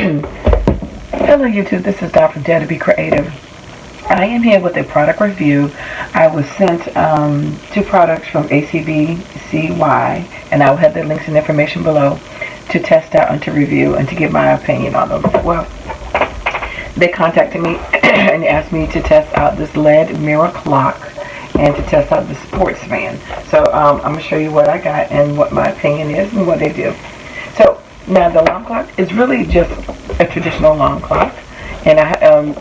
Hello YouTube, this is Dr. DaretoBeCreative. I am here with a product review. I was sent 2 products from ACBCY, and I will have the links and information below to test out and to review and to give my opinion on them. Well, they contacted me and asked me to test out this LED mirror clock and to test out the sports fan. So I'm going to show you what I got and what my opinion is and what they do. So now the alarm clock is really just a traditional alarm clock, and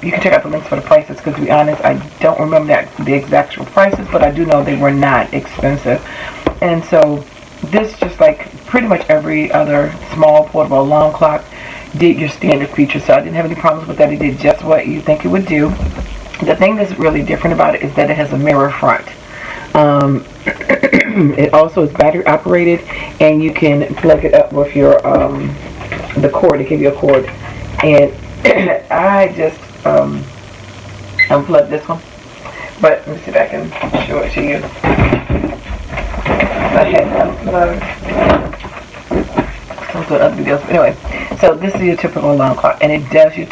you can check out the links for the prices, because to be honest, I don't remember the exact prices, but I do know they were not expensive. And so this, just like pretty much every other small portable alarm clock, did your standard features, so I didn't have any problems with that. It did just what you think it would do. The thing that's really different about it is that it has a mirror front. It also is battery operated, and you can plug it up with your the cord. They give you a cord, and I just unplugged this one, but let me see if I can show it to you. I had unplugged some of the other videos, but anyway, so this is your typical alarm clock, and it does your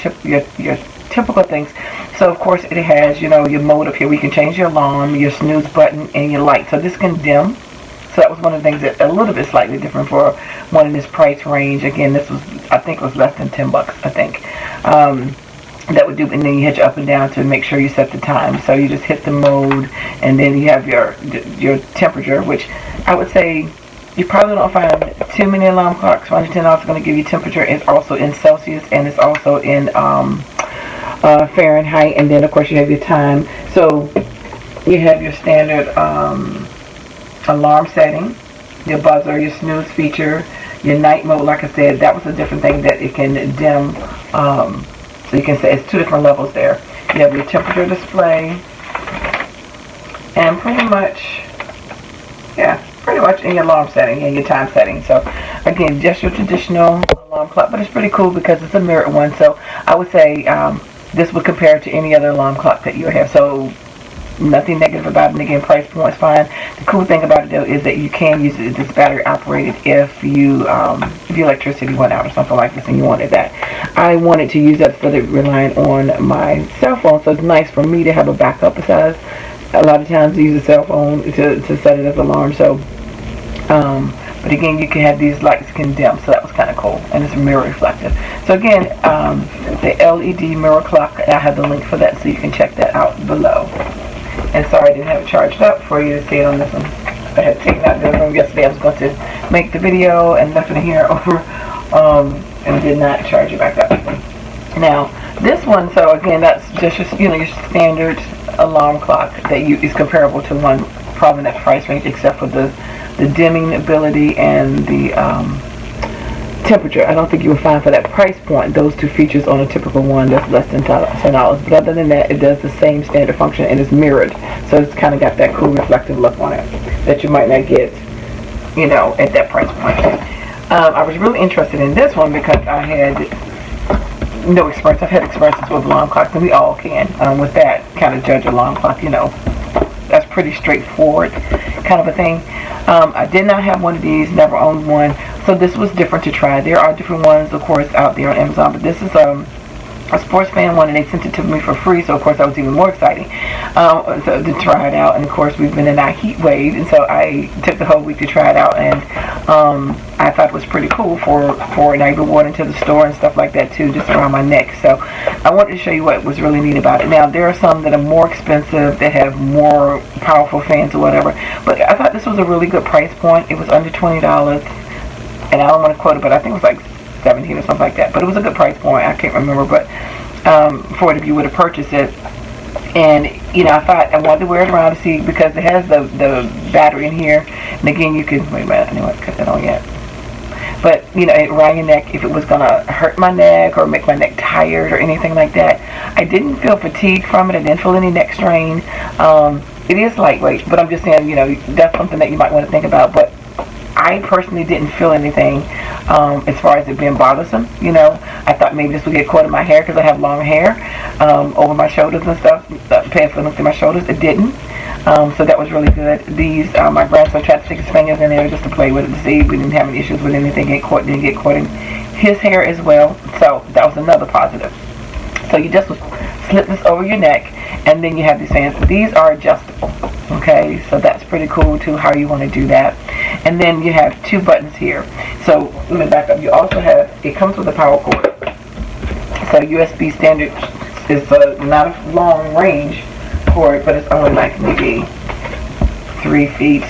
typical things. So of course it has, you know, your mode up here where you can change your alarm, your snooze button, and your light. So this can dim. So that was one of the things that a little bit slightly different for one in this price range. Again, this was, I think, was less than $10, I think. That would do, and then you hit your up and down to make sure you set the time. So you just hit the mode, and then you have your temperature, which I would say you probably don't find too many alarm clocks for under $10 are going to give you temperature. It's also in Celsius, and it's also in Fahrenheit, and then of course you have your time. So you have your standard alarm setting, your buzzer, your snooze feature, your night mode. Like I said, that was a different thing that it can dim. So you can say it's 2 different levels there. You have your temperature display, and pretty much in your alarm setting and your time setting. So again, just your traditional alarm clock, but it's pretty cool because it's a mirrored one. So I would say this would compare to any other alarm clock that you have. So nothing negative about it. And again, price point's fine. The cool thing about it though is that you can use it. It's battery operated if your electricity went out or something like this and you wanted that. I wanted to use that instead of relying on my cell phone, so it's nice for me to have a backup besides. A lot of times I use a cell phone to set it as alarm. So but again, you can have these lights can dim, so that was kind of cool, and it's mirror reflective. So again, the LED mirror clock, I have the link for that, so you can check that out below. And sorry I didn't have it charged up for you to see it on this one. I had taken out the room yesterday. I was going to make the video and left it here over, and did not charge it back up. Now this one, so again, that's just your standard alarm clock that is comparable to one probably in that price range, except for the dimming ability and the temperature. I don't think you will find for that price point those 2 features on a typical one that's less than $10. But other than that, it does the same standard function and it's mirrored. So it's kind of got that cool reflective look on it that you might not get, you know, at that price point. I was really interested in this one because I had no experience. I've had experiences with alarm clocks, and we all can with that kind of judge alarm clock, you know. That's pretty straightforward kind of a thing. I did not have one of these, never owned one, so this was different to try. There are different ones, of course, out there on Amazon, but this is a sports fan one, and they sent it to me for free, so of course that was even more exciting so to try it out. And of course we've been in our heat wave, and so I took the whole week to try it out, and I thought it was pretty cool for it. And I even wore it into the store and stuff like that too, just around my neck. So I wanted to show you what was really neat about it. Now there are some that are more expensive that have more powerful fans or whatever, but I thought this was a really good price point. It was under $20, and I don't want to quote it, but I think it was like 17 or something like that, but it was a good price point. I can't remember, but for it if you would have purchased it. And you know, I thought I wanted to wear it around to see, because it has the battery in here, and again you can wait a minute, I didn't want to cut that on yet, but you know, around your neck, if it was gonna hurt my neck or make my neck tired or anything like that. I didn't feel fatigue from it. I didn't feel any neck strain. It is lightweight, but I'm just saying, you know, that's something that you might want to think about. But I personally didn't feel anything as far as it being bothersome. You know, I thought maybe this would get caught in my hair because I have long hair over my shoulders and stuff. The pants went up to my shoulders. It didn't. So that was really good. These, my grandson tried to stick his fingers in there just to play with it to see if we didn't have any issues with anything. Didn't get caught in his hair as well. So that was another positive. So you just slip this over your neck, and then you have these fans. These are adjustable. Okay, so that's pretty cool too, how you want to do that. And then you have 2 buttons here. So let me back up. You also have, it comes with a power cord. So USB standard is not a long range cord, but it's only like maybe 3 feet.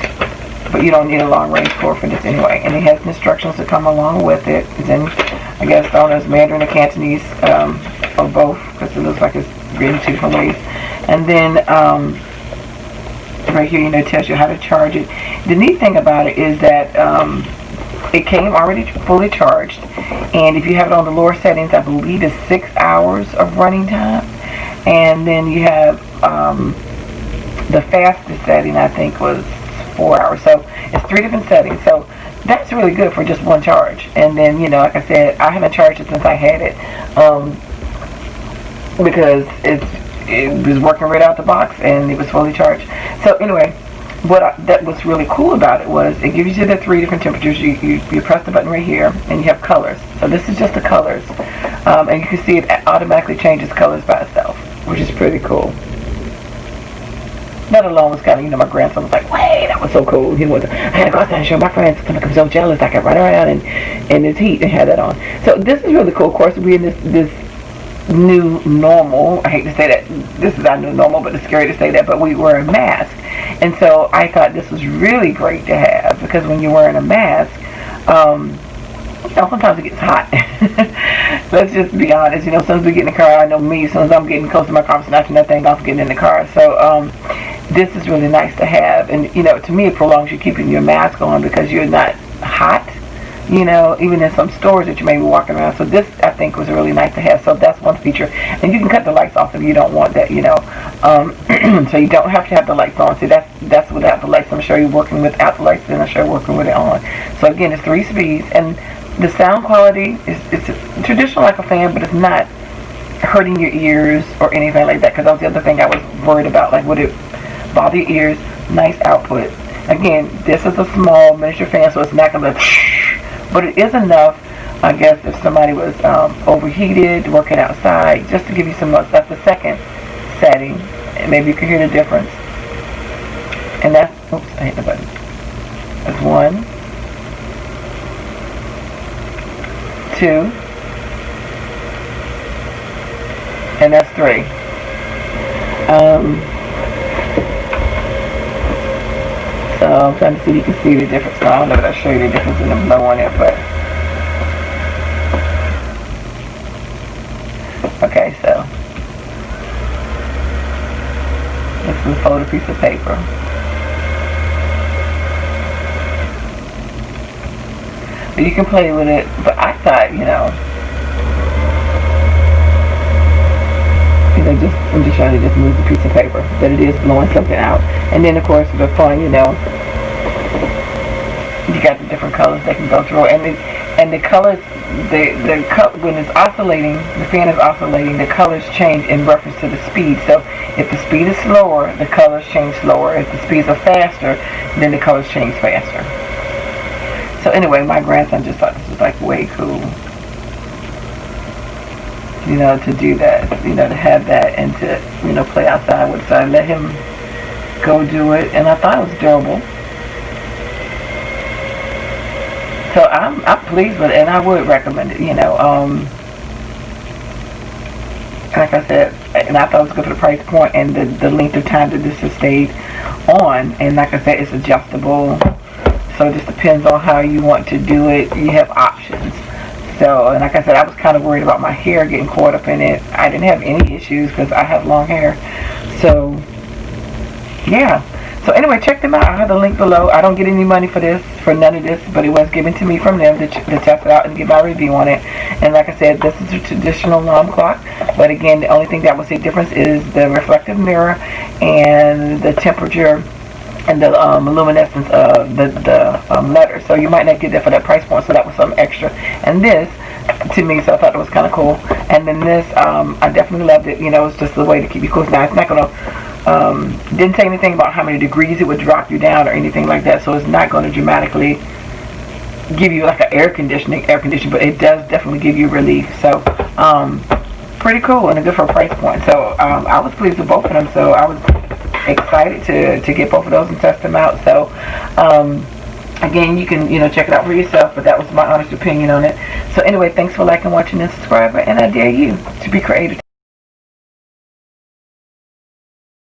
But you don't need a long range cord for this anyway. And it has instructions that come along with it. It's in, I guess, known as Mandarin or Cantonese, or both, because it looks like it's written 2 different ways. And then right here, you know, it tells you how to charge it. The neat thing about it is that it came already fully charged, and if you have it on the lower settings, I believe it's 6 hours of running time. And then you have the fastest setting, I think, was 4 hours. So it's 3 different settings. So that's really good for just one charge. And then, you know, like I said, I haven't charged it since I had it, because it was working right out the box and it was fully charged. So anyway, that was really cool about it was it gives you the 3 different temperatures. You press the button right here, and you have colors. So this is just the colors, and you can see it automatically changes colors by itself, which is pretty cool. That alone was kind of, you know, my grandson was like, "Wait, that was so cool." He was, I had to go outside and show my friends because I'm so jealous. I could run around in this heat and had that on. So this is really cool. Of course, we're in this new normal. I hate to say that this is our new normal, but it's scary to say that, but we wear a mask. And so I thought this was really great to have, because when you're wearing a mask, you know, sometimes it gets hot. Let's just be honest. You know, as soon as we get in the car, I know me, as soon as I'm getting close to my car, I'm snatching that thing off, getting in the car. So this is really nice to have. And, you know, to me, it prolongs you keeping your mask on because you're not hot. You know, even in some stores that you may be walking around. So this, I think, was really nice to have. So that's one feature. And you can cut the lights off if you don't want that, you know. So you don't have to have the lights on. See, that's without the lights. I'm sure you're working without the lights, and I'm sure you're working with it on. So again, it's 3 speeds. And the sound quality it's traditional like a fan, but it's not hurting your ears or anything like that. Because that was the other thing I was worried about. Like, would it bother your ears? Nice output. Again, this is a small miniature fan, so it's not going to be... But it is enough, I guess, if somebody was overheated, working outside, just to give you some notes. That's the second setting, and maybe you can hear the difference. And that's, oops, I hit the button. That's 1, 2, and that's 3. So I'm trying to see if you can see the difference. Well, I don't know if I'll show you the difference in the blow on it, but okay, so this is a folded piece of paper. But you can play with it, but I thought, you know, just I'm just trying to just move the piece of paper, that it is blowing something out. And then of course the fun, you know, you got the different colors that can go through, and the colors, when it's oscillating, the fan is oscillating, the colors change in reference to the speed. So if the speed is slower, the colors change slower. If the speeds are faster, then the colors change faster. So anyway, my grandson just thought this was like way cool. You know, to do that, you know, to have that and to, you know, play outside with. So I let him go do it, and I thought it was durable. So I'm pleased with it, and I would recommend it, you know. Like I said, and I thought it was good for the price point and the length of time that this has stayed on. And like I said, it's adjustable, so it just depends on how you want to do it. You have options. So, and like I said, I was kind of worried about my hair getting caught up in it. I didn't have any issues because I have long hair. So, yeah. So anyway, check them out. I have the link below. I don't get any money for this, for none of this, but it was given to me from them to test it out and give my review on it. And like I said, this is a traditional alarm clock. But again, the only thing that would say difference is the reflective mirror and the temperature and the luminescence of the letters. So you might not get that for that price point, so that was something extra. And this, to me, so I thought it was kind of cool. And then this, I definitely loved it. You know, it's just a way to keep you cool. Now, it's not going to, didn't say anything about how many degrees it would drop you down or anything like that, so it's not going to dramatically give you like an air conditioning, but it does definitely give you relief. So pretty cool and a good for a price point. So I was pleased with both of them. So I was excited to get both of those and test them out. So again, you can check it out for yourself, but that was my honest opinion on it. So anyway, thanks for liking, watching, and subscribing, and I dare you to be creative.